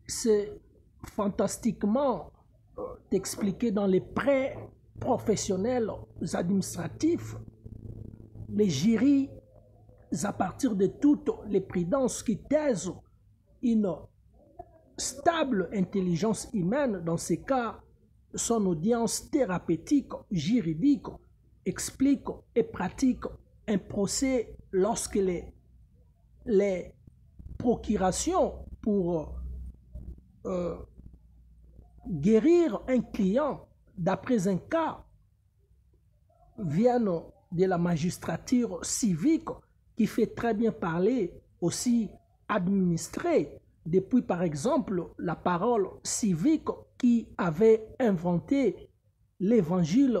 c'est fantastiquement expliqué dans les prêts professionnels administratifs, les jurys, à partir de toutes les prudences qui taisent une stable intelligence humaine, dans ces cas, son audience thérapeutique, juridique, explique et pratique un procès lorsque les procurations pour guérir un client d'après un cas viennent de la magistrature civique qui fait très bien parler, aussi administrée depuis par exemple la parole civique qui avait inventé l'évangile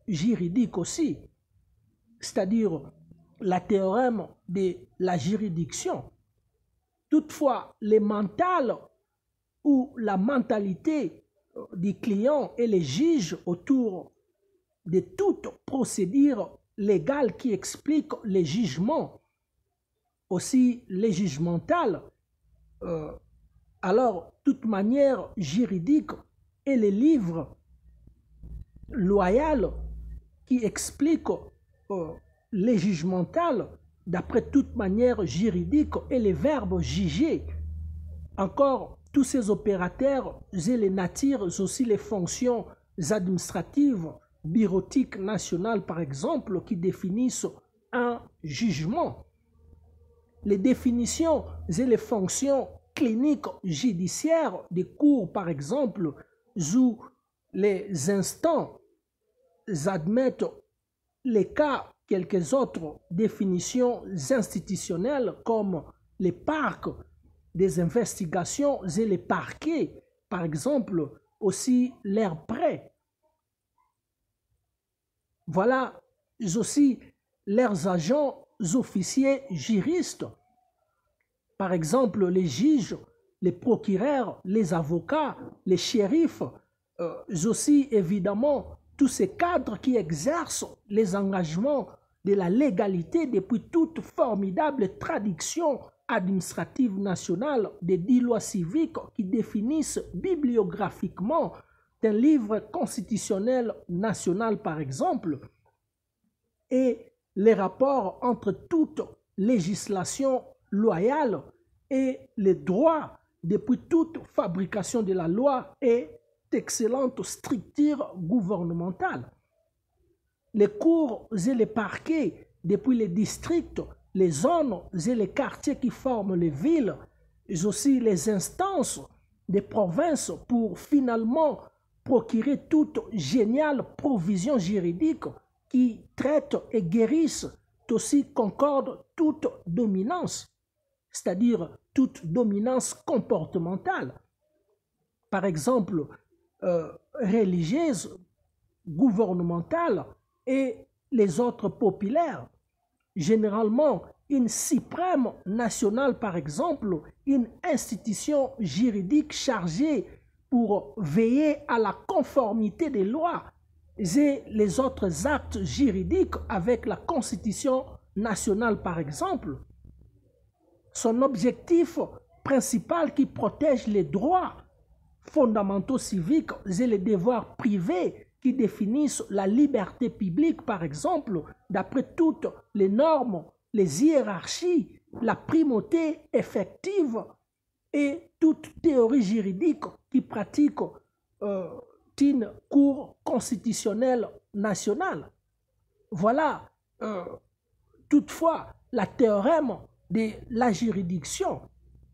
juridique aussi, c'est-à-dire la théorème de la juridiction. Toutefois, les mentales ou la mentalité des clients et les juges autour de toute procédure légale qui explique les jugements, aussi les jugementales, alors toute manière juridique et les livres loyaux qui expliquent les jugementales d'après toute manière juridique et les verbes juger. Encore, tous ces opérateurs et les natures, aussi les fonctions administratives, bureautiques nationales par exemple, qui définissent un jugement. Les définitions et les fonctions cliniques judiciaires des cours par exemple, où les instants admettent les cas, quelques autres définitions institutionnelles comme les parcs des investigations et les parquets, par exemple, aussi leurs prêts. Voilà aussi leurs agents officiers juristes, par exemple les juges, les procureurs, les avocats, les shérifs, aussi évidemment tous ces cadres qui exercent les engagements de la légalité depuis toute formidable tradition administrative nationale des 10 lois civiques qui définissent bibliographiquement un livre constitutionnel national par exemple, et les rapports entre toute législation loyale et les droits depuis toute fabrication de la loi et d'excellentes structures gouvernementales. Les cours et les parquets depuis les districts, les zones et les quartiers qui forment les villes, et aussi les instances des provinces pour finalement procurer toute géniale provision juridique qui traite et guérisse, aussi concorde toute dominance, c'est-à-dire toute dominance comportementale, par exemple religieuse, gouvernementale et les autres populaires. Généralement, une suprême nationale, par exemple, une institution juridique chargée pour veiller à la conformité des lois et les autres actes juridiques avec la Constitution nationale, par exemple. Son objectif principal qui protège les droits fondamentaux civiques et les devoirs privés qui définissent la liberté publique, par exemple, d'après toutes les normes, les hiérarchies, la primauté effective et toute théorie juridique qui pratique une cour constitutionnelle nationale. Voilà toutefois la théorème de la juridiction.